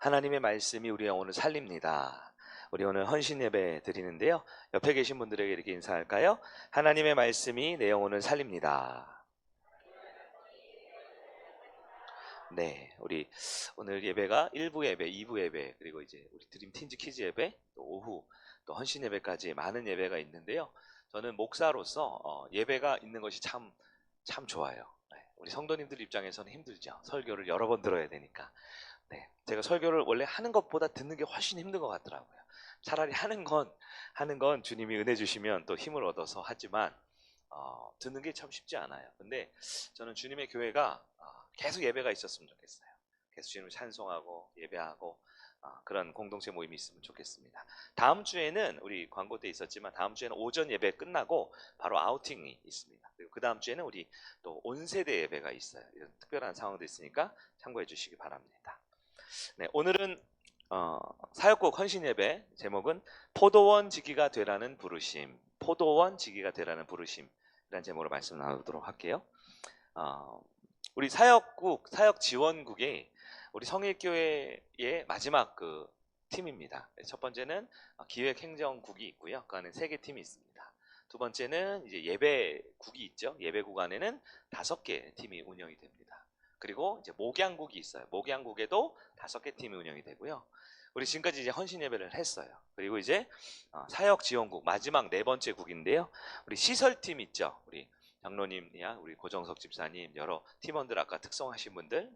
하나님의 말씀이 우리 영혼을 살립니다. 우리 오늘 헌신 예배 드리는데요. 옆에 계신 분들에게 이렇게 인사할까요? 하나님의 말씀이 내 영혼을 살립니다. 네, 우리 오늘 예배가 1부 예배, 2부 예배, 그리고 이제 우리 드림 틴즈 키즈 예배, 또 오후 또 헌신 예배까지 많은 예배가 있는데요. 저는 목사로서 예배가 있는 것이 참 좋아요. 네, 우리 성도님들 입장에서는 힘들죠. 설교를 여러 번 들어야 되니까. 네, 제가 설교를 원래 하는 것보다 듣는 게 훨씬 힘든 것 같더라고요. 차라리 하는 건 주님이 은혜 주시면 또 힘을 얻어서 하지만 듣는 게 참 쉽지 않아요. 근데 저는 주님의 교회가 계속 예배가 있었으면 좋겠어요. 계속 주님을 찬송하고 예배하고 그런 공동체 모임이 있으면 좋겠습니다. 다음 주에는 우리 광고 때 있었지만 다음 주에는 오전 예배 끝나고 바로 아우팅이 있습니다. 그리고 그 다음 주에는 우리 또 온세대 예배가 있어요. 이런 특별한 상황도 있으니까 참고해 주시기 바랍니다. 네, 오늘은 사역국 헌신 예배 제목은 포도원 지기가 되라는 부르심, 포도원 지기가 되라는 부르심이라는 제목으로 말씀 나누도록 할게요. 우리 사역국, 사역 지원국이 우리 성일교회의 마지막 그 팀입니다. 첫 번째는 기획행정국이 있고요. 그 안에 3개 팀이 있습니다. 두 번째는 이제 예배국이 있죠. 예배국 안에는 5개 팀이 운영이 됩니다. 그리고 이제 목양국이 있어요. 목양국에도 5개 팀이 운영이 되고요. 우리 지금까지 이제 헌신 예배를 했어요. 그리고 이제 사역 지원국 마지막 4번째 국인데요. 우리 시설팀 있죠. 우리 장로님이야 우리 고정석 집사님 여러 팀원들 아까 특성하신 분들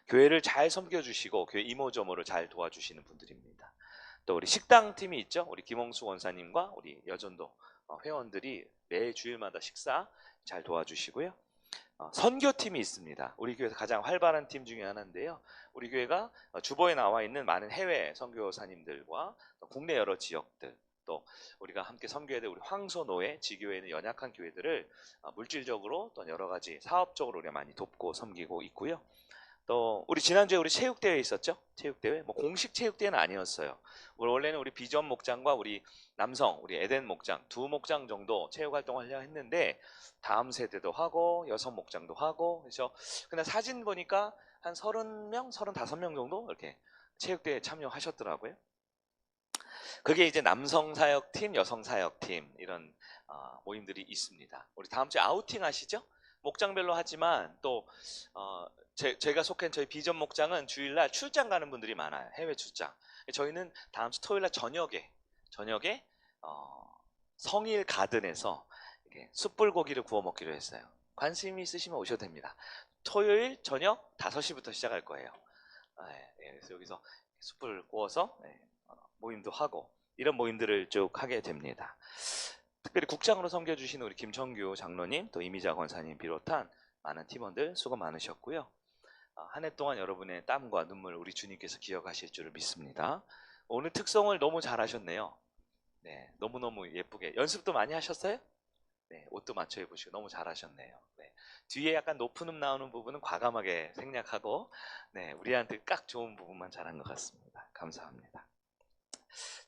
교회를 잘 섬겨주시고 교회 이모저모를 잘 도와주시는 분들입니다. 또 우리 식당 팀이 있죠. 우리 김홍수 원사님과 우리 여전도 회원들이 매 주일마다 식사 잘 도와주시고요. 선교팀이 있습니다. 우리 교회에서 가장 활발한 팀 중에 하나인데요. 우리 교회가 주보에 나와 있는 많은 해외 선교사님들과 국내 여러 지역들 또 우리가 함께 섬겨야 될 우리 황소노회 지교회에 있는 연약한 교회들을 물질적으로 또 여러 가지 사업적으로 우리가 많이 돕고 섬기고 있고요. 또 우리 지난주에 우리 체육대회 있었죠? 체육대회 뭐 공식 체육대회는 아니었어요. 원래는 우리 비전 목장과 우리 남성 우리 에덴 목장 2목장 정도 체육 활동을 하려 했는데 다음 세대도 하고 여성 목장도 하고 그래서 그냥 사진 보니까 한 30명, 35명 정도 이렇게 체육대회에 참여하셨더라고요. 그게 이제 남성 사역팀, 여성 사역팀 이런 모임들이 있습니다. 우리 다음 주에 아우팅 하시죠? 목장별로 하지만 또 제가 속한 저희 비전 목장은 주일날 출장 가는 분들이 많아요. 해외 출장. 저희는 다음 주 토요일날 저녁에 성일 가든에서 숯불고기를 구워 먹기로 했어요. 관심이 있으시면 오셔도 됩니다. 토요일 저녁 5시부터 시작할 거예요. 그래서 여기서 숯불 구워서 모임도 하고 이런 모임들을 쭉 하게 됩니다. 특별히 국장으로 섬겨주신 우리 김청규 장로님 또 이미자 권사님 비롯한 많은 팀원들 수고 많으셨고요. 한 해 동안 여러분의 땀과 눈물 우리 주님께서 기억하실 줄을 믿습니다. 오늘 특성을 너무 잘 하셨네요. 네, 너무너무 예쁘게 연습도 많이 하셨어요? 네, 옷도 맞춰 입으시고 너무 잘하셨네요. 네, 뒤에 약간 높은 음 나오는 부분은 과감하게 생략하고 네, 우리한테 딱 좋은 부분만 잘한 것 같습니다. 감사합니다.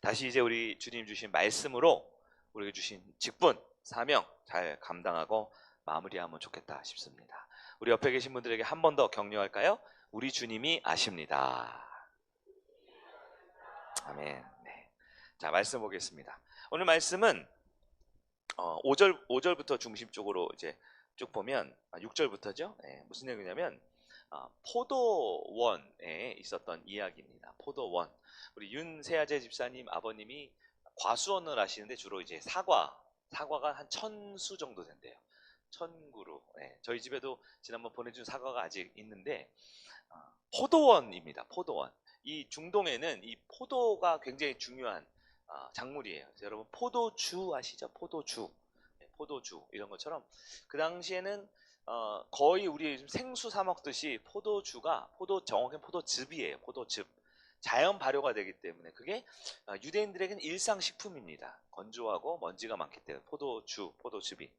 다시 이제 우리 주님 주신 말씀으로 우리에게 주신 직분, 사명 잘 감당하고 마무리하면 좋겠다 싶습니다. 우리 옆에 계신 분들에게 한 번 더 격려할까요? 우리 주님이 아십니다. 아멘. 네. 자, 말씀 보겠습니다. 오늘 말씀은 5절부터 중심적으로 이제 쭉 보면 6절부터죠. 네, 무슨 내용이냐면 포도원에 있었던 이야기입니다. 포도원. 우리 윤세아제 집사님 아버님이 과수원을 하시는데 주로 이제 사과가 한 1000수 정도 된대요. 1000그루. 네, 저희 집에도 지난번 보내준 사과가 아직 있는데 포도원입니다. 포도원. 이 중동에는 이 포도가 굉장히 중요한 작물이에요. 여러분 포도주 아시죠? 포도주. 네, 포도주 이런 것처럼 그 당시에는 거의 우리 생수 사 먹듯이 포도주가 정확히 포도즙이에요. 포도즙. 자연 발효가 되기 때문에 그게 유대인들에게는 일상식품입니다. 건조하고 먼지가 많기 때문에 포도즙이.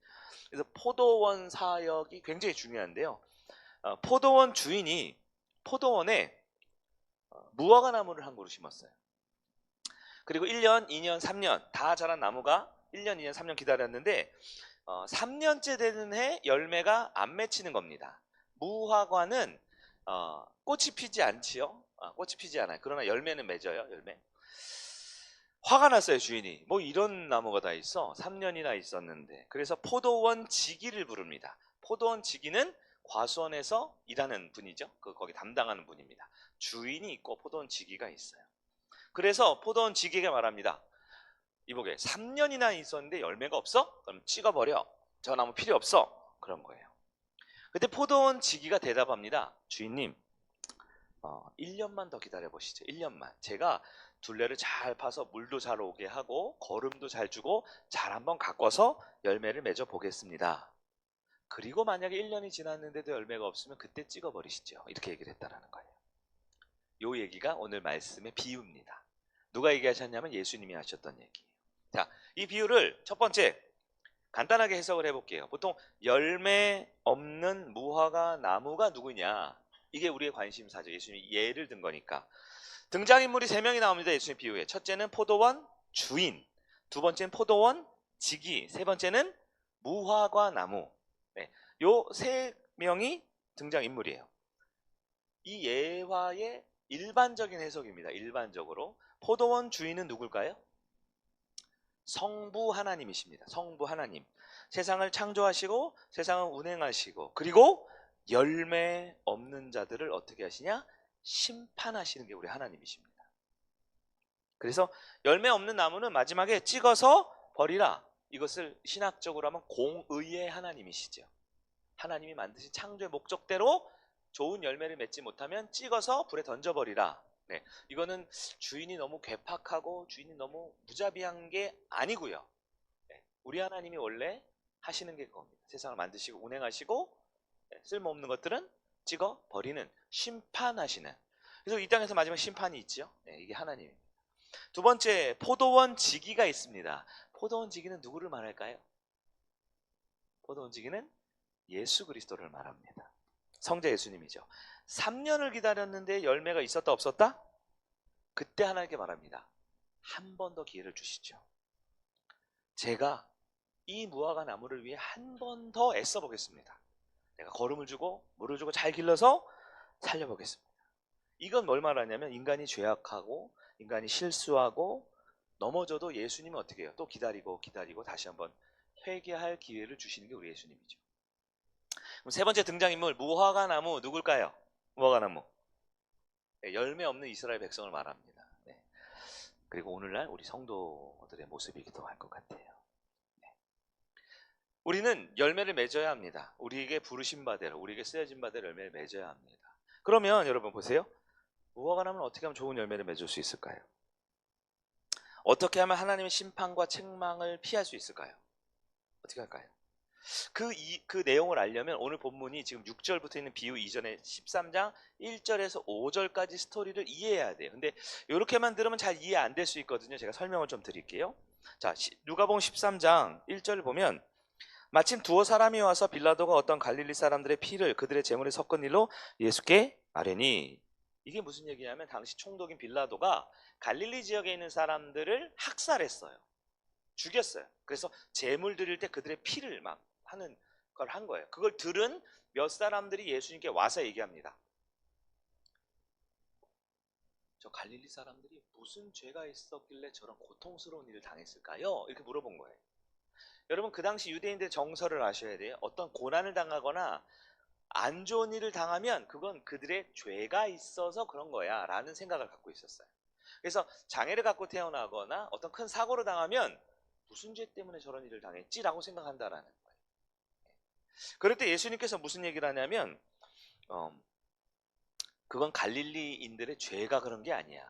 그래서 포도원 사역이 굉장히 중요한데요. 포도원 주인이 포도원에 무화과 나무를 한 그루 심었어요. 그리고 1년, 2년, 3년 다 자란 나무가 1년, 2년, 3년 기다렸는데 3년째 되는 해 열매가 안 맺히는 겁니다. 무화과는 꽃이 피지 않지요. 꽃이 피지 않아요. 그러나 열매는 맺어요. 열매. 화가 났어요, 주인이. 뭐 이런 나무가 다 있어. 3년이나 있었는데. 그래서 포도원 지기를 부릅니다. 포도원 지기는 과수원에서 일하는 분이죠. 거기 담당하는 분입니다. 주인이 있고 포도원 지기가 있어요. 그래서 포도원 지기가 말합니다. 이보게 3년이나 있었는데 열매가 없어? 그럼 찍어버려. 저 나무 필요 없어. 그런 거예요. 그때 포도원 지기가 대답합니다. 주인님, 1년만 더 기다려 보시죠. 1년만. 제가 둘레를 잘 파서 물도 잘 오게 하고 거름도 잘 주고 잘 한번 가꿔서 열매를 맺어 보겠습니다. 그리고 만약에 1년이 지났는데도 열매가 없으면 그때 찍어버리시죠. 이렇게 얘기를 했다라는 거예요. 요 얘기가 오늘 말씀의 비유입니다. 누가 얘기하셨냐면 예수님이 하셨던 얘기예요. 자, 이 비유를 첫 번째 간단하게 해석을 해볼게요. 보통 열매 없는 무화과 나무가 누구냐? 이게 우리의 관심사죠. 예수님이 예를 든 거니까. 등장인물이 3명이 나옵니다. 예수님 비유에. 첫째는 포도원 주인, 두 번째는 포도원 지기, 세 번째는 무화과 나무. 네, 요 3명이 등장인물이에요. 이 예화의 일반적인 해석입니다. 일반적으로 포도원 주인은 누굴까요? 성부 하나님이십니다. 성부 하나님. 세상을 창조하시고 세상을 운행하시고 그리고 열매 없는 자들을 어떻게 하시냐? 심판하시는 게 우리 하나님이십니다. 그래서 열매 없는 나무는 마지막에 찍어서 버리라. 이것을 신학적으로 하면 공의의 하나님이시죠. 하나님이 만드신 창조의 목적대로 좋은 열매를 맺지 못하면 찍어서 불에 던져버리라. 네, 이거는 주인이 너무 괴팍하고 주인이 너무 무자비한 게 아니고요. 네, 우리 하나님이 원래 하시는 게 그겁니다. 세상을 만드시고 운행하시고 쓸모없는 것들은 찍어 버리는, 심판하시는. 그래서 이 땅에서 마지막 심판이 있죠. 네, 이게 하나님입니다. 두 번째, 포도원 지기가 있습니다. 포도원 지기는 누구를 말할까요? 포도원 지기는 예수 그리스도를 말합니다. 성자 예수님이죠. 3년을 기다렸는데 열매가 있었다 없었다? 그때 하나님께 말합니다. 한 번 더 기회를 주시죠. 제가 이 무화과 나무를 위해 한 번 더 애써 보겠습니다. 내가 거름을 주고 물을 주고 잘 길러서 살려보겠습니다. 이건 뭘 말하냐면 인간이 죄악하고 인간이 실수하고 넘어져도 예수님은 어떻게 해요? 또 기다리고 다시 한번 회개할 기회를 주시는 게 우리 예수님이죠. 그럼 세 번째 등장인물 무화과 나무 누굴까요? 무화과 나무. 네, 열매 없는 이스라엘 백성을 말합니다. 네. 그리고 오늘날 우리 성도들의 모습이기도 할 것 같아요. 네. 우리는 열매를 맺어야 합니다. 우리에게 부르신 바대로, 우리에게 쓰여진 바대로 열매를 맺어야 합니다. 그러면 여러분 보세요. 무화과 나무는 어떻게 하면 좋은 열매를 맺을 수 있을까요? 어떻게 하면 하나님의 심판과 책망을 피할 수 있을까요? 어떻게 할까요? 그 내용을 알려면 오늘 본문이 지금 6절부터 있는 비유 이전에 13장 1절에서 5절까지 스토리를 이해해야 돼요. 근데 이렇게만 들으면 잘 이해 안 될 수 있거든요. 제가 설명을 좀 드릴게요. 자, 누가복음 13장 1절을 보면 마침 두어 사람이 와서 빌라도가 어떤 갈릴리 사람들의 피를 그들의 제물에 섞은 일로 예수께 아뢰니. 이게 무슨 얘기냐면 당시 총독인 빌라도가 갈릴리 지역에 있는 사람들을 학살했어요. 죽였어요. 그래서 제물 드릴 때 그들의 피를 막 하는 걸 한 거예요. 그걸 들은 몇 사람들이 예수님께 와서 얘기합니다. 저 갈릴리 사람들이 무슨 죄가 있었길래 저런 고통스러운 일을 당했을까요? 이렇게 물어본 거예요. 여러분 그 당시 유대인들의 정서를 아셔야 돼요. 어떤 고난을 당하거나 안 좋은 일을 당하면 그건 그들의 죄가 있어서 그런 거야 라는 생각을 갖고 있었어요. 그래서 장애를 갖고 태어나거나 어떤 큰 사고를 당하면 무슨 죄 때문에 저런 일을 당했지라고 생각한다라는 거예요. 그럴 때 예수님께서 무슨 얘기를 하냐면 그건 갈릴리인들의 죄가 그런 게 아니야.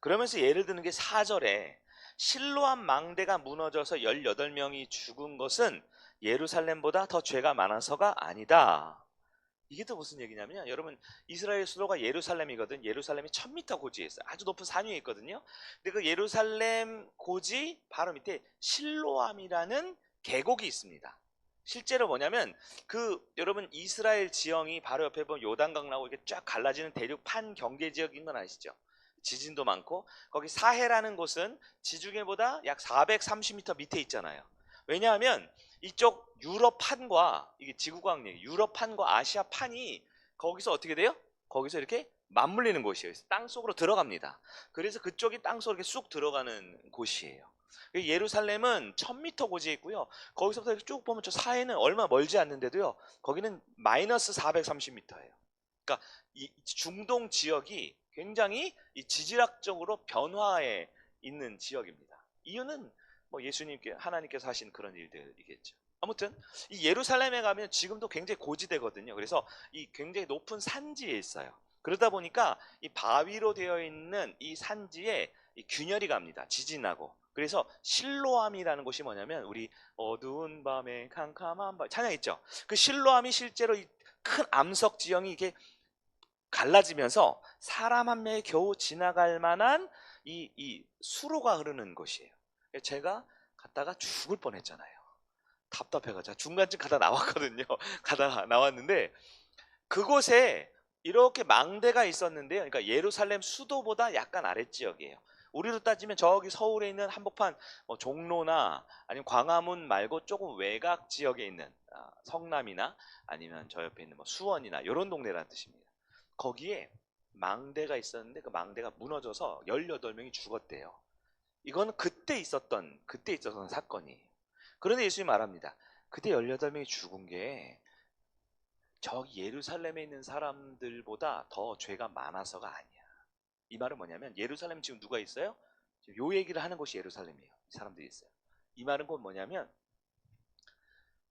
그러면서 예를 드는 게 4절에 실로암 망대가 무너져서 18명이 죽은 것은 예루살렘보다 더 죄가 많아서가 아니다. 이게 또 무슨 얘기냐면 여러분 이스라엘 수도가 예루살렘이거든. 예루살렘이 1000m 고지에 있어요. 아주 높은 산 위에 있거든요. 근데 그 예루살렘 고지 바로 밑에 실로암이라는 계곡이 있습니다. 실제로 뭐냐면 여러분 이스라엘 지형이 바로 옆에 보면 요단강 나오고 이렇게 쫙 갈라지는 대륙 판 경계 지역인 건 아시죠? 지진도 많고 거기 사해라는 곳은 지중해보다 약 430m 밑에 있잖아요. 왜냐하면 이쪽 유럽 판과 이게 지구광 얘기, 유럽 판과 아시아 판이 거기서 어떻게 돼요? 거기서 이렇게 맞물리는 곳이에요. 땅 속으로 들어갑니다. 그래서 그쪽이 땅 속으로 이렇게 쑥 들어가는 곳이에요. 예루살렘은 1000m 고지에 있고요. 거기서부터 이렇게 쭉 보면 저 사이는 얼마 멀지 않는데도요. 거기는 마이너스 430m예요. 그러니까 이 중동 지역이 굉장히 이 지질학적으로 변화에 있는 지역입니다. 이유는 뭐 예수님께 하나님께서 하신 그런 일들이겠죠. 아무튼 이 예루살렘에 가면 지금도 굉장히 고지대거든요. 그래서 이 굉장히 높은 산지에 있어요. 그러다 보니까 이 바위로 되어 있는 이 산지에 이 균열이 갑니다. 지진하고. 그래서 실로암이라는 곳이 뭐냐면 우리 어두운 밤에 캄캄한 밤 찬양 있죠. 그 실로암이 실제로 이 큰 암석 지형이 이게 갈라지면서 사람 한 명이 겨우 지나갈 만한 이 수로가 흐르는 곳이에요. 제가 갔다가 죽을 뻔했잖아요. 답답해가지고 중간쯤 가다 나왔거든요. 가다가 나왔는데 그곳에 이렇게 망대가 있었는데요. 그러니까 예루살렘 수도보다 약간 아랫지역이에요. 우리로 따지면 저기 서울에 있는 한복판 종로나 아니면 광화문 말고 조금 외곽 지역에 있는 성남이나 아니면 저 옆에 있는 뭐 수원이나 이런 동네라는 뜻입니다. 거기에 망대가 있었는데 그 망대가 무너져서 18명이 죽었대요. 이건 그때 있었던 사건이에요. 그런데 예수님이 말합니다. 그때 18명이 죽은 게 저기 예루살렘에 있는 사람들보다 더 죄가 많아서가 아니야. 이 말은 뭐냐면 예루살렘 지금 누가 있어요? 지금 요 얘기를 하는 곳이 예루살렘이에요. 사람들이 있어요. 이 말은 곧 뭐냐면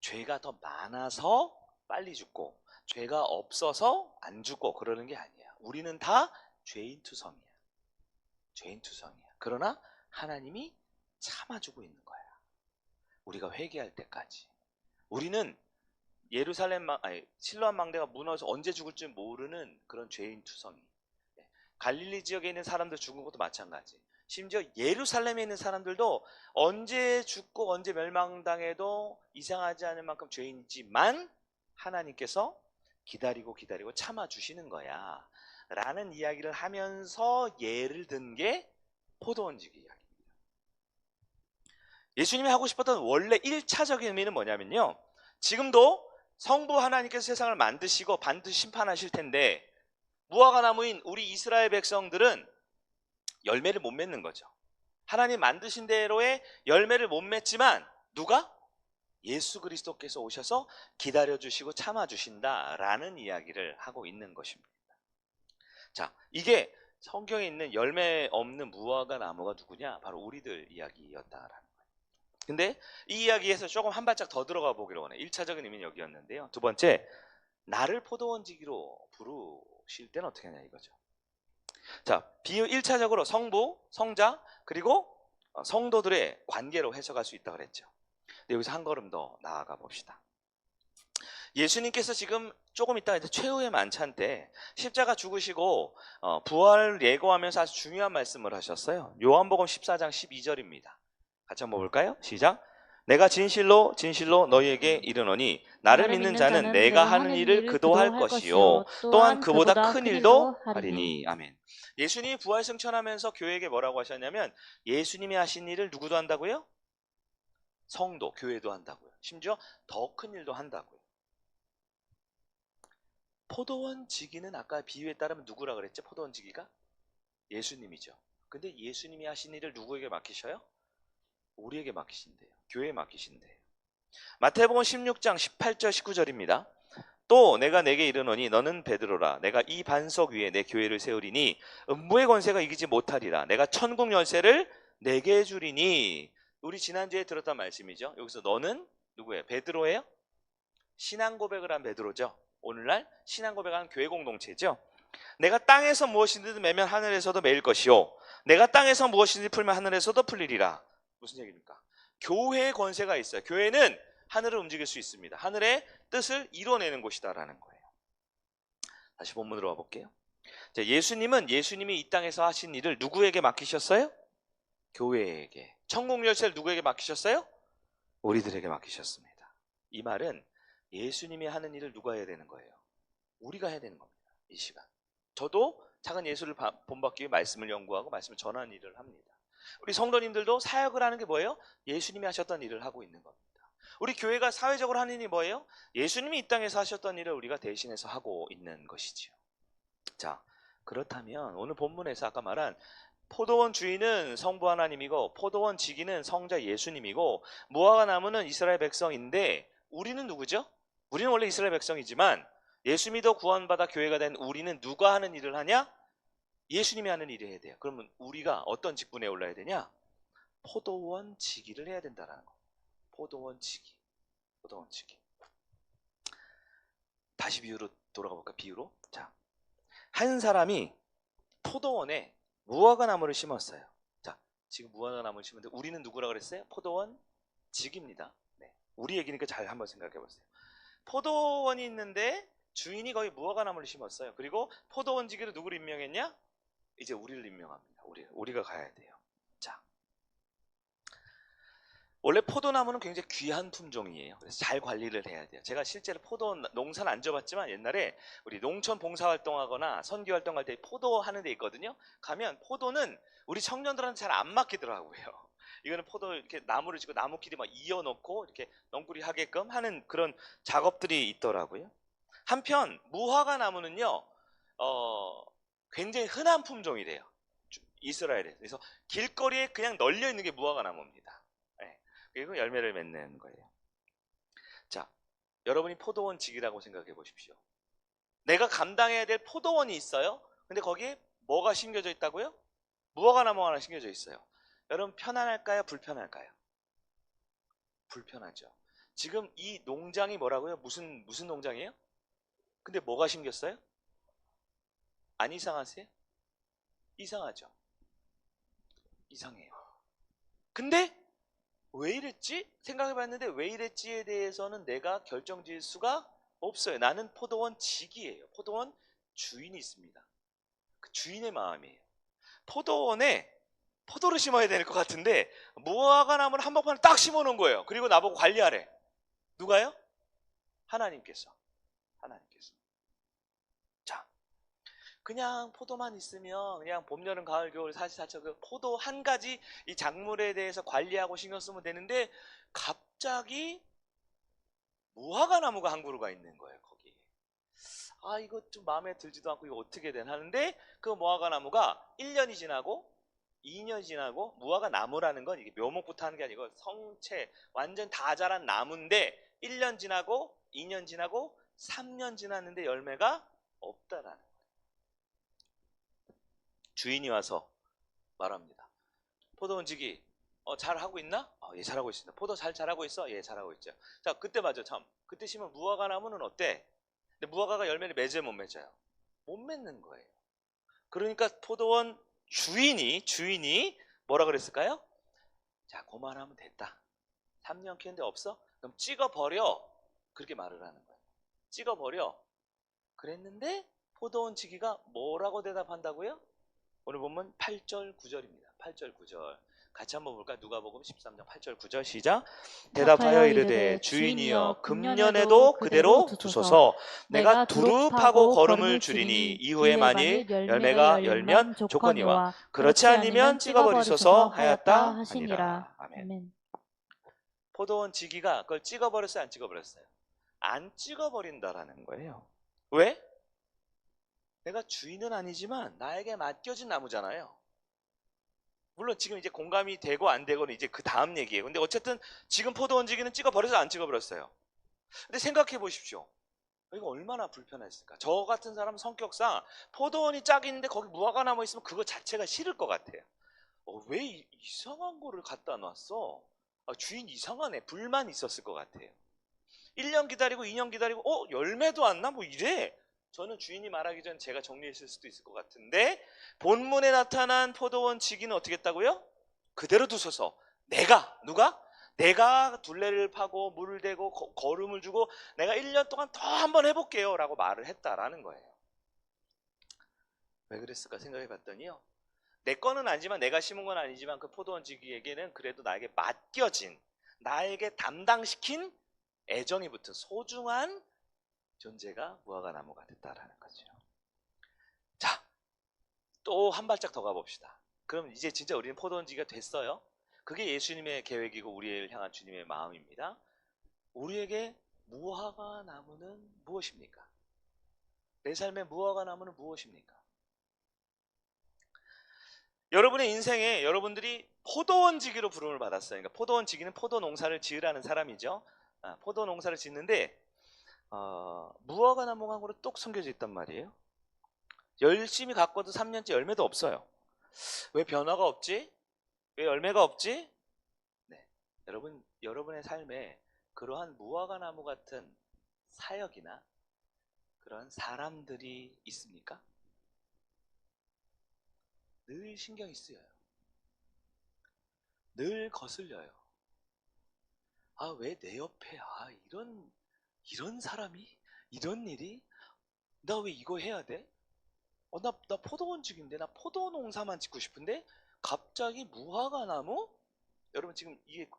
죄가 더 많아서 빨리 죽고 죄가 없어서 안 죽고 그러는 게 아니야. 우리는 다 죄인 투성이야. 죄인 투성이야. 그러나 하나님이 참아주고 있는 거야. 우리가 회개할 때까지. 우리는 실로암 망대가 무너져서 언제 죽을지 모르는 그런 죄인 투성이. 갈릴리 지역에 있는 사람들 죽은 것도 마찬가지. 심지어 예루살렘에 있는 사람들도 언제 죽고 언제 멸망당해도 이상하지 않을 만큼 죄인이지만 하나님께서 기다리고 참아주시는 거야 라는 이야기를 하면서 예를 든 게 포도원지기 이야기입니다. 예수님이 하고 싶었던 원래 1차적인 의미는 뭐냐면요, 지금도 성부 하나님께서 세상을 만드시고 반드시 심판하실 텐데 무화과나무인 우리 이스라엘 백성들은 열매를 못 맺는 거죠. 하나님 만드신 대로의 열매를 못 맺지만 누가? 예수 그리스도께서 오셔서 기다려주시고 참아주신다라는 이야기를 하고 있는 것입니다. 자, 이게 성경에 있는 열매 없는 무화과 나무가 누구냐? 바로 우리들 이야기였다라는 거예요. 근데 이 이야기에서 조금 한 발짝 더 들어가 보기로 원해요. 1차적인 의미는 여기였는데요. 두 번째, 나를 포도원지기로 부르실 때는 어떻게 하냐 이거죠. 자, 비유 1차적으로 성부, 성자, 그리고 성도들의 관계로 해석할 수 있다고 그랬죠. 근데 여기서 한 걸음 더 나아가 봅시다. 예수님께서 지금 조금 있다가 이제 최후의 만찬 때 십자가 죽으시고 부활을 예고하면서 아주 중요한 말씀을 하셨어요. 요한복음 14장 12절입니다. 같이 한번 볼까요? 시작. 내가 진실로 너희에게 이르노니 나를 믿는 자는 내가 하는 일을 그도 할 것이요 또한 그보다 큰 일도 하리니. 아멘. 예수님이 부활 승천하면서 교회에게 뭐라고 하셨냐면 예수님이 하신 일을 누구도 한다고요? 성도, 교회도 한다고요. 심지어 더 큰 일도 한다고요. 포도원 지기는 아까 비유에 따르면 누구라 그랬죠? 포도원 지기가? 예수님이죠. 근데 예수님이 하신 일을 누구에게 맡기셔요? 우리에게 맡기신대요. 교회에 맡기신대요. 마태복음 16장 18절 19절입니다. 또 내가 내게 이르노니 너는 베드로라. 내가 이 반석 위에 내 교회를 세우리니 음부의 권세가 이기지 못하리라. 내가 천국 열쇠를 내게 주리니. 우리 지난주에 들었던 말씀이죠. 여기서 너는 누구예요? 베드로예요? 신앙 고백을 한 베드로죠. 오늘날 신앙 고백하는 교회 공동체죠. 내가 땅에서 무엇이든지 매면 하늘에서도 매일 것이요 내가 땅에서 무엇이든지 풀면 하늘에서도 풀리리라. 무슨 얘기입니까? 교회의 권세가 있어요. 교회는 하늘을 움직일 수 있습니다. 하늘의 뜻을 이뤄내는 곳이다라는 거예요. 다시 본문으로 와볼게요. 자, 예수님이 이 땅에서 하신 일을 누구에게 맡기셨어요? 교회에게. 천국 열쇠를 누구에게 맡기셨어요? 우리들에게 맡기셨습니다. 이 말은 예수님이 하는 일을 누가 해야 되는 거예요? 우리가 해야 되는 겁니다. 이 시간. 저도 작은 예수를 본받기 위해 말씀을 연구하고 말씀을 전하는 일을 합니다. 우리 성도님들도 사역을 하는 게 뭐예요? 예수님이 하셨던 일을 하고 있는 겁니다. 우리 교회가 사회적으로 하는 일이 뭐예요? 예수님이 이 땅에서 하셨던 일을 우리가 대신해서 하고 있는 것이지요. 자, 그렇다면 오늘 본문에서 아까 말한 포도원 주인은 성부 하나님이고 포도원 지기는 성자 예수님이고 무화과 나무는 이스라엘 백성인데 우리는 누구죠? 우리는 원래 이스라엘 백성이지만 예수 믿어 구원받아 교회가 된 우리는 누가 하는 일을 하냐? 예수님이 하는 일을 해야 돼요. 그러면 우리가 어떤 직분에 올라야 되냐? 포도원 지기를 해야 된다는 거. 포도원 지기. 포도원 지기. 다시 비유로 돌아가 볼까? 비유로. 자, 한 사람이 포도원에 무화과 나무를 심었어요. 자, 지금 무화과 나무를 심었는데 우리는 누구라 그랬어요? 포도원 직입니다. 네. 우리 얘기니까 잘 한번 생각해 보세요. 포도원이 있는데 주인이 거기 무화과 나무를 심었어요. 그리고 포도원 지기로 누구를 임명했냐? 이제 우리를 임명합니다. 우리가 가야 돼요. 자, 원래 포도나무는 굉장히 귀한 품종이에요. 그래서 잘 관리를 해야 돼요. 제가 실제로 포도 농사는 안 져봤지만 옛날에 우리 농촌 봉사활동하거나 선교활동할 때 포도 하는 데 있거든요. 가면 포도는 우리 청년들한테 잘 안 맡기더라고요. 이거는 포도 이렇게 나무를 짓고 나무끼리 막 이어놓고 이렇게 넝쿨이 하게끔 하는 그런 작업들이 있더라고요. 한편 무화과 나무는요, 굉장히 흔한 품종이래요. 이스라엘에. 그래서 길거리에 그냥 널려 있는 게 무화과 나무입니다. 네. 그리고 열매를 맺는 거예요. 자, 여러분이 포도원 직이라고 생각해 보십시오. 내가 감당해야 될 포도원이 있어요. 근데 거기에 뭐가 심겨져 있다고요? 무화과 나무 하나 심겨져 있어요. 여러분 편안할까요? 불편할까요? 불편하죠. 지금 이 농장이 뭐라고요? 무슨 농장이에요? 근데 뭐가 심겼어요? 안 이상하세요? 이상하죠. 이상해요. 근데 왜 이랬지? 생각해봤는데 왜 이랬지에 대해서는 내가 결정지을 수가 없어요. 나는 포도원 직이에요. 포도원 주인이 있습니다. 그 주인의 마음이에요. 포도원에 포도를 심어야 될 것 같은데 무화과 나무를 한복판에 딱 심어놓은 거예요. 그리고 나보고 관리하래. 누가요? 하나님께서. 자, 그냥 포도만 있으면 그냥 봄, 여름, 가을, 겨울, 사시사철 그 포도 한 가지 이 작물에 대해서 관리하고 신경 쓰면 되는데 갑자기 무화과 나무가 한 그루가 있는 거예요. 거기. 아, 이거 좀 마음에 들지도 않고 이거 어떻게 된 하는데 그 무화과 나무가 1년이 지나고 2년이 지나고 무화과 나무라는 건 이게 묘목부터 하는 게 아니고 성체 완전 다 자란 나무인데 1년 지나고 2년 지나고 3년 지났는데 열매가 없다라는 거예요. 주인이 와서 말합니다. 포도원지기 잘하고 있나? 예, 잘하고 있습니다. 포도 잘 자라고 있어? 예, 잘하고 있죠. 자, 그때 맞아. 참. 그때 심은 무화과 나무는 어때? 근데 무화과가 열매를 맺어요, 못 맺어요? 못 맺는 거예요. 그러니까 포도원 주인이 뭐라 그랬을까요? 자, 그만하면 됐다. 3년 키웠는데 없어? 그럼 찍어버려. 그렇게 말을 하는 거예요. 찍어버려. 그랬는데 포도원 지기가 뭐라고 대답한다고요? 오늘 보면 8절 9절입니다. 8절 9절. 같이 한번 볼까? 누가복음 13장 8절 9절 시작. 대답하여 이르되 주인이여 금년에도 그대로 두소서. 내가 두루 파고 거름을 줄이니 이후에 만일 열매가 열면 조거니와 그렇지 않으면 찍어버리소서 하였다 하니라. 아멘. 포도원 지기가 그걸 찍어버렸어요? 안 찍어버렸어요? 안 찍어버린다라는 거예요. 왜? 내가 주인은 아니지만 나에게 맡겨진 나무잖아요. 물론 지금 이제 공감이 되고 안 되고는 이제 그 다음 얘기예요. 근데 어쨌든 지금 포도원 지기는 찍어버려서 안 찍어버렸어요. 근데 생각해 보십시오. 이거 얼마나 불편했을까. 저 같은 사람은 성격상 포도원이 짝 있는데 거기 무화과 나무 있으면 그거 자체가 싫을 것 같아요. 왜 이상한 거를 갖다 놨어? 주인 이상하네. 불만 있었을 것 같아요. 1년 기다리고 2년 기다리고 열매도 안 나? 뭐 이래. 저는 주인이 말하기 전 제가 정리했을 수도 있을 것 같은데 본문에 나타난 포도원 지기는 어떻게 했다고요? 그대로 두소서. 누가? 내가 둘레를 파고 물을 대고 거름을 주고 내가 1년 동안 더 한번 해볼게요 라고 말을 했다라는 거예요. 왜 그랬을까 생각해 봤더니요, 내 거는 아니지만 내가 심은 건 아니지만 그 포도원 지기에게는 그래도 나에게 맡겨진, 나에게 담당시킨 애정이 붙은 소중한 존재가 무화과 나무가 됐다라는 거죠. 자, 또 한 발짝 더 가봅시다. 그럼 이제 진짜 우리는 포도원지기가 됐어요. 그게 예수님의 계획이고 우리를 향한 주님의 마음입니다. 우리에게 무화과 나무는 무엇입니까? 내 삶의 무화과 나무는 무엇입니까? 여러분의 인생에 여러분들이 포도원지기로 부름을 받았어요. 그러니까 포도원지기는 포도 농사를 지으라는 사람이죠. 포도 농사를 짓는데 무화과 나무가 한 그루 뚝 숨겨져 있단 말이에요. 열심히 가꿔도 3년째 열매도 없어요. 왜 변화가 없지? 왜 열매가 없지? 네, 여러분의 삶에 그러한 무화과 나무 같은 사역이나 그런 사람들이 있습니까? 늘 신경이 쓰여요. 늘 거슬려요. 왜 내 옆에 이런 사람이 이런 일이 나 왜 이거 해야 돼? 나 포도원직인데 나 포도 농사만 짓고 싶은데 갑자기 무화과 나무? 여러분 지금 이게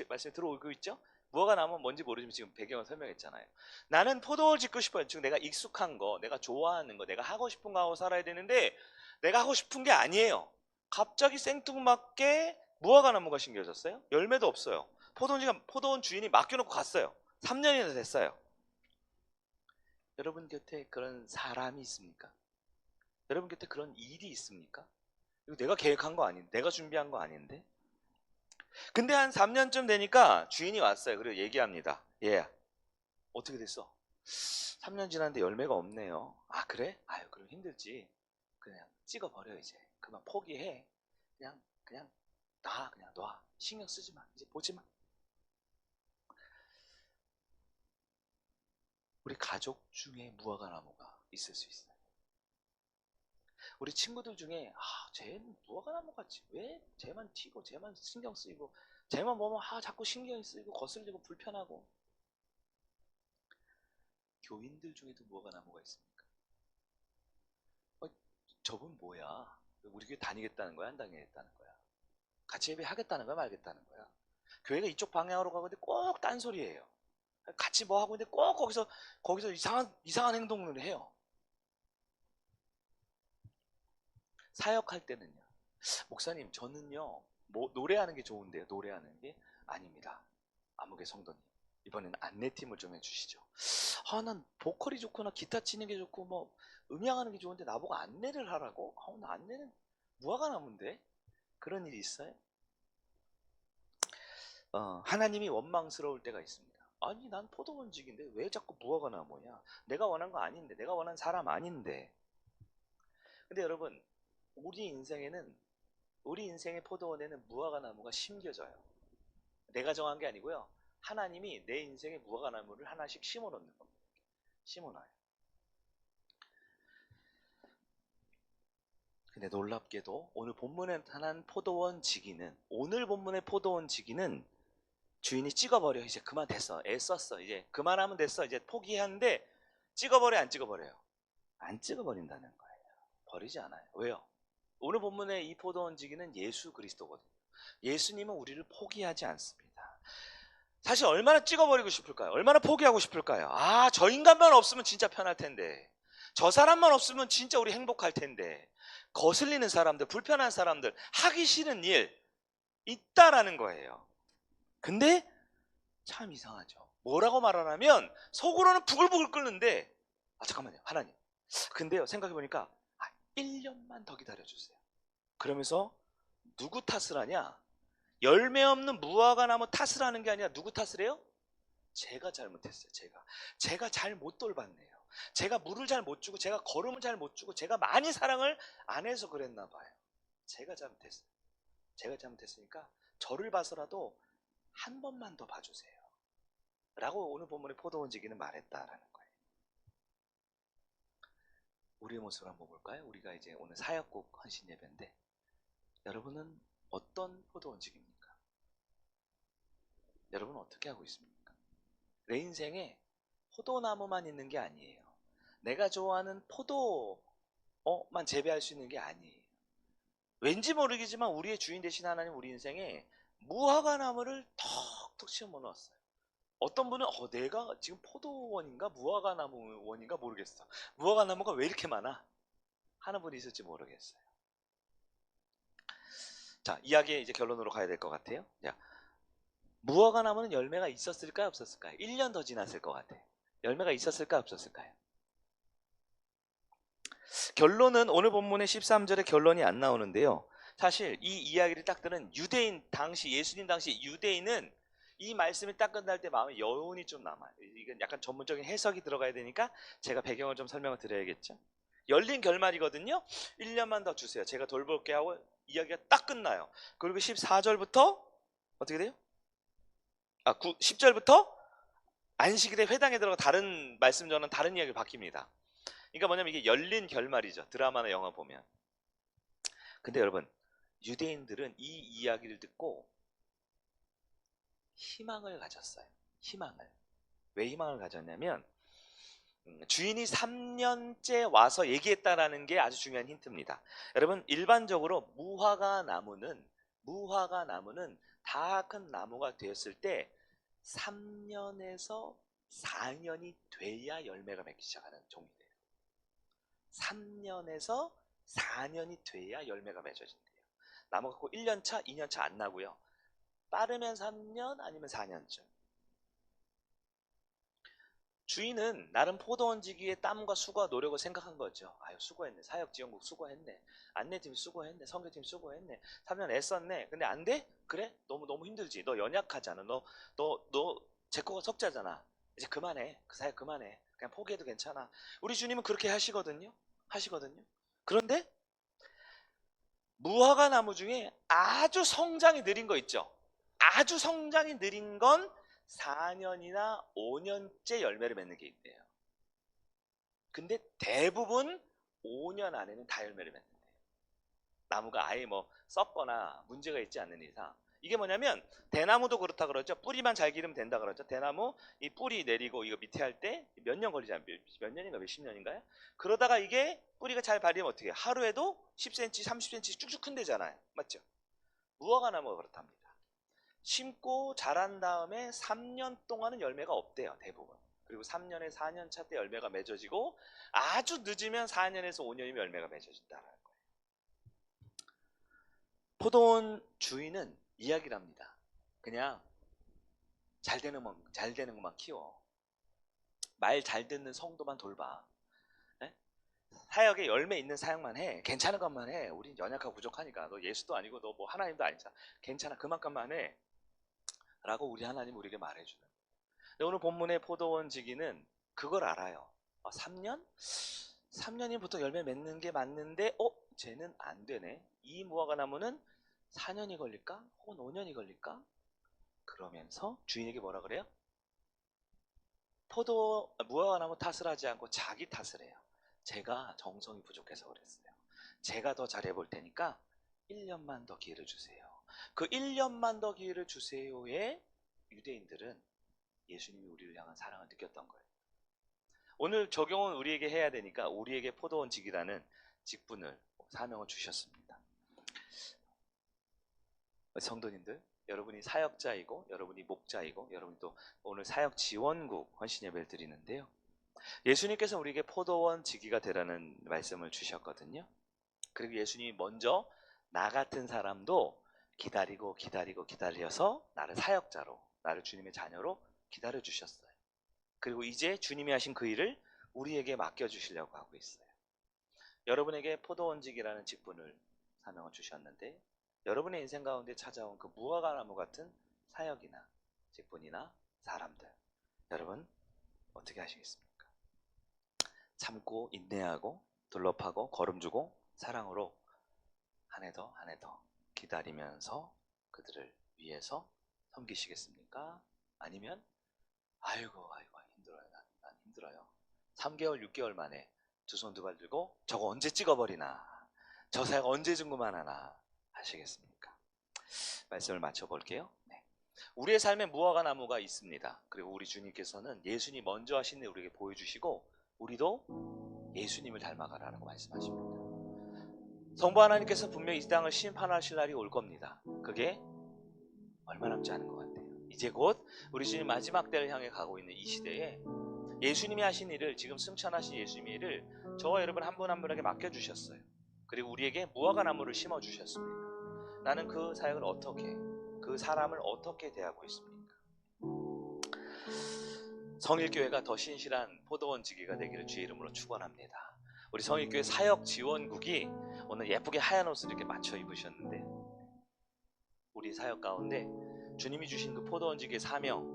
말씀이 들어오고 있죠? 무화과 나무는 뭔지 모르지만 지금 배경을 설명했잖아요. 나는 포도를 짓고 싶어요. 즉 내가 익숙한 거, 내가 좋아하는 거, 내가 하고 싶은 거 하고 살아야 되는데 내가 하고 싶은 게 아니에요. 갑자기 생뚱맞게 무화과 나무가 심겨졌어요. 열매도 없어요. 포도원 주인이 맡겨놓고 갔어요. 3년이나 됐어요. 여러분 곁에 그런 사람이 있습니까? 여러분 곁에 그런 일이 있습니까? 이거 내가 계획한 거 아닌데, 내가 준비한 거 아닌데. 근데 한 3년쯤 되니까 주인이 왔어요. 그리고 얘기합니다. 얘야, 어떻게 됐어? 3년 지났는데 열매가 없네요. 아, 그래? 아유, 그럼 힘들지. 그냥 찍어버려, 이제. 그만 포기해. 그냥 그냥 놔. 신경 쓰지 마. 이제 보지 마. 우리 가족 중에 무화과 나무가 있을 수 있어요. 우리 친구들 중에 쟤는 무화과 나무 같지. 왜 쟤만 튀고 쟤만 신경 쓰이고 쟤만 보면 자꾸 신경이 쓰이고 거슬리고 불편하고. 교인들 중에도 무화과 나무가 있습니까? 저분 뭐야? 우리 교회 다니겠다는 거야? 안 다니겠다는 거야? 같이 예배하겠다는 거야? 말겠다는 거야? 교회가 이쪽 방향으로 가고 있는데 꼭 딴소리예요. 같이 뭐 하고 있는데 꼭 거기서 이상한 행동을 해요. 사역할 때는요. 목사님, 저는요, 노래하는 게 좋은데요. 노래하는 게 아닙니다. 아무개 성도님, 이번에는 안내팀을 좀 해주시죠. 난 보컬이 좋거나 기타 치는 게 좋고 뭐 음향하는 게 좋은데 나보고 안내를 하라고? 나 안내는 무화과 나무인데? 그런 일이 있어요? 하나님이 원망스러울 때가 있습니다. 아니, 난 포도원직인데 왜 자꾸 무화과 나무냐? 내가 원한 거 아닌데, 내가 원한 사람 아닌데. 근데 여러분, 우리 인생의 포도원에는 무화과 나무가 심겨져요. 내가 정한 게 아니고요. 하나님이 내 인생에 무화과 나무를 하나씩 심어 놓는 겁니다. 심어 놔요. 근데 놀랍게도 오늘 본문에 나타난 포도원 지기는, 오늘 본문의 포도원 지기는 주인이 찍어버려. 이제 그만 됐어. 애썼어. 이제 그만하면 됐어. 이제 포기하는데 찍어버려, 안 찍어버려요? 안 찍어버린다는 거예요. 버리지 않아요. 왜요? 오늘 본문의 이 포도원 지기는 예수 그리스도거든요. 예수님은 우리를 포기하지 않습니다. 사실 얼마나 찍어버리고 싶을까요? 얼마나 포기하고 싶을까요? 저 인간만 없으면 진짜 편할 텐데, 저 사람만 없으면 진짜 우리 행복할 텐데, 거슬리는 사람들, 불편한 사람들, 하기 싫은 일 있다라는 거예요. 근데 참 이상하죠. 뭐라고 말하냐면 속으로는 부글부글 끓는데, 잠깐만요, 하나님, 근데요, 생각해보니까 1년만 더 기다려주세요. 그러면서 누구 탓을 하냐? 열매 없는 무화과 나무 탓을 하는 게 아니라 누구 탓을 해요? 제가 잘못했어요. 제가 잘 못 돌봤네요. 제가 물을 잘 못 주고, 제가 걸음을 잘 못 주고, 제가 많이 사랑을 안 해서 그랬나 봐요. 제가 잘못했어요. 제가 잘못했으니까 저를 봐서라도 한 번만 더 봐주세요. 라고 오늘 본문의 포도원 지기는 말했다라는 거예요. 우리의 모습을 한번 볼까요? 우리가 이제 오늘 사역국 헌신 예배인데, 여러분은 어떤 포도원 지기입니까? 여러분은 어떻게 하고 있습니까? 내 인생에 포도나무만 있는 게 아니에요. 내가 좋아하는 포도만 재배할 수 있는 게 아니에요. 왠지 모르겠지만 우리의 주인 되신 하나님 우리 인생에 무화과 나무를 턱턱 심어 놓았어요. 어떤 분은 내가 지금 포도원인가 무화과 나무원인가 모르겠어. 무화과 나무가 왜 이렇게 많아? 하는 분이 있을지 모르겠어요. 자, 이야기의 이제 결론으로 가야 될 것 같아요. 자, 무화과 나무는 열매가 있었을까요, 없었을까요? 1년 더 지났을 것 같아요. 열매가 있었을까요, 없었을까요? 결론은 오늘 본문의 13절에 결론이 안 나오는데요. 사실 이 이야기를 딱 들은 유대인 당시 예수님 당시 유대인은 이 말씀이 딱 끝날 때 마음에 여운이 좀 남아요. 이건 약간 전문적인 해석이 들어가야 되니까 제가 배경을 좀 설명을 드려야겠죠. 열린 결말이거든요. 1년만 더 주세요. 제가 돌볼게 하고 이야기가 딱 끝나요. 그리고 14절부터 어떻게 돼요? 10절부터 안식일에 회당에 들어가 다른 말씀 전은 다른 이야기로 바뀝니다. 그러니까 뭐냐면 이게 열린 결말이죠. 드라마나 영화 보면. 근데 여러분, 유대인들은 이 이야기를 듣고 희망을 가졌어요. 희망을. 왜 희망을 가졌냐면 주인이 3년째 와서 얘기했다라는 게 아주 중요한 힌트입니다. 여러분, 일반적으로 무화과 나무는 다 큰 나무가 되었을 때 3년에서 4년이 돼야 열매가 맺기 시작하는 종이래요. 3년에서 4년이 돼야 열매가 맺어진대요. 나무가 꼭 1년 차, 2년 차 안 나고요. 빠르면 3년 아니면 4년쯤. 주인은 나름 포도원지기의 땀과 수고와 노력을 생각한 거죠. 아유, 수고했네. 사역지원국 수고했네. 안내팀 수고했네. 선교팀 수고했네. 3년 애썼네. 근데 안 돼? 그래? 너무 힘들지. 너 연약하잖아. 너 제 거가 석자잖아. 이제 그만해. 그 사역 그만해. 그냥 포기해도 괜찮아. 우리 주님은 그렇게 하시거든요. 그런데 무화과 나무 중에 아주 성장이 느린 거 있죠. 아주 성장이 느린 건 4년이나 5년째 열매를 맺는 게 있대요. 근데 대부분 5년 안에는 다 열매를 맺는데요. 나무가 아예 뭐 썩거나 문제가 있지 않는 이상. 이게 뭐냐면 대나무도 그렇다 그러죠. 뿌리만 잘 기르면 된다 그러죠. 대나무 이 뿌리 내리고 이거 밑에 할 때 몇 년 걸리지 않아요? 몇 년인가 몇십 년인가요? 그러다가 이게 뿌리가 잘 발리면 어떻게 해요? 하루에도 10cm, 30cm 쭉쭉 큰대잖아요. 맞죠? 무화과 나무가 그렇답니다. 심고 자란 다음에 3년 동안은 열매가 없대요. 대부분. 그리고 3년에 4년 차 때 열매가 맺어지고 아주 늦으면 4년에서 5년이면 열매가 맺어진다는 거예요. 포도원 주인은 이야기를 합니다. 그냥 잘 되는 것만 키워. 말 잘 듣는 성도만 돌봐. 네? 사역에 열매 있는 사역만 해. 괜찮은 것만 해. 우린 연약하고 부족하니까. 너 예수도 아니고 너 뭐 하나님도 아니잖아. 괜찮아. 그만큼만 해. 라고 우리 하나님 우리에게 말해주는. 근데 오늘 본문의 포도원 지기는 그걸 알아요. 3년? 3년이 보통 열매 맺는 게 맞는데 쟤는 안 되네. 이 무화과 나무는 4년이 걸릴까? 혹은 5년이 걸릴까? 그러면서 주인에게 뭐라 그래요? 무화과 나무 탓을 하지 않고 자기 탓을 해요. 제가 정성이 부족해서 그랬어요. 제가 더 잘해볼 테니까 1년만 더 기회를 주세요. 그 1년만 더 기회를 주세요에 유대인들은 예수님이 우리를 향한 사랑을 느꼈던 거예요. 오늘 적용은 우리에게 해야 되니까 우리에게 포도원 직이라는 직분을 사명을 주셨습니다. 성도님들, 여러분이 사역자이고 여러분이 목자이고 여러분이 또 오늘 사역 지원국 헌신 예배를 드리는데요. 예수님께서 우리에게 포도원 지기가 되라는 말씀을 주셨거든요. 그리고 예수님이 먼저 나 같은 사람도 기다려서 나를 사역자로, 나를 주님의 자녀로 기다려 주셨어요. 그리고 이제 주님이 하신 그 일을 우리에게 맡겨주시려고 하고 있어요. 여러분에게 포도원직이라는 직분을 사명을 주셨는데 여러분의 인생 가운데 찾아온 그 무화과 나무 같은 사역이나 직분이나 사람들, 여러분 어떻게 하시겠습니까? 참고 인내하고 둘러파고 걸음주고 사랑으로 한 해 더 기다리면서 그들을 위해서 섬기시겠습니까? 아니면 아이고 힘들어요. 난 힘들어요. 3개월 6개월 만에 두 손 두 발 들고 저거 언제 찍어버리나, 저 사역 언제 중구만하나 하시겠습니까? 말씀을 마쳐볼게요. 네. 우리의 삶에 무화과 나무가 있습니다. 그리고 우리 주님께서는 예수님 먼저 하신 일 우리에게 보여주시고 우리도 예수님을 닮아가라고 말씀하십니다. 성부 하나님께서 분명히 이 땅을 심판하실 날이 올 겁니다. 그게 얼마 남지 않은 것 같아요. 이제 곧 우리 주님 마지막 때를 향해 가고 있는 이 시대에 예수님이 하신 일을, 지금 승천하신 예수님의 일을 저와 여러분 한 분 한 분에게 맡겨주셨어요. 그리고 우리에게 무화과 나무를 심어주셨습니다. 나는 그 사역을 그 사람을 어떻게 대하고 있습니까? 성일교회가 더 신실한 포도원 지기가 되기를 주의 이름으로 축원합니다. 우리 성일교회 사역 지원국이 오늘 예쁘게 하얀 옷을 이렇게 맞춰 입으셨는데, 우리 사역 가운데 주님이 주신 그 포도원지기의 사명,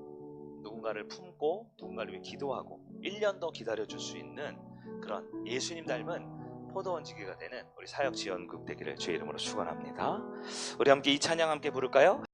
누군가를 품고 누군가를 위해 기도하고 1년 더 기다려줄 수 있는 그런 예수님 닮은 포도원지기가 되는 우리 사역 지원국 되기를 주의 이름으로 축원합니다. 우리 함께 이 찬양 함께 부를까요?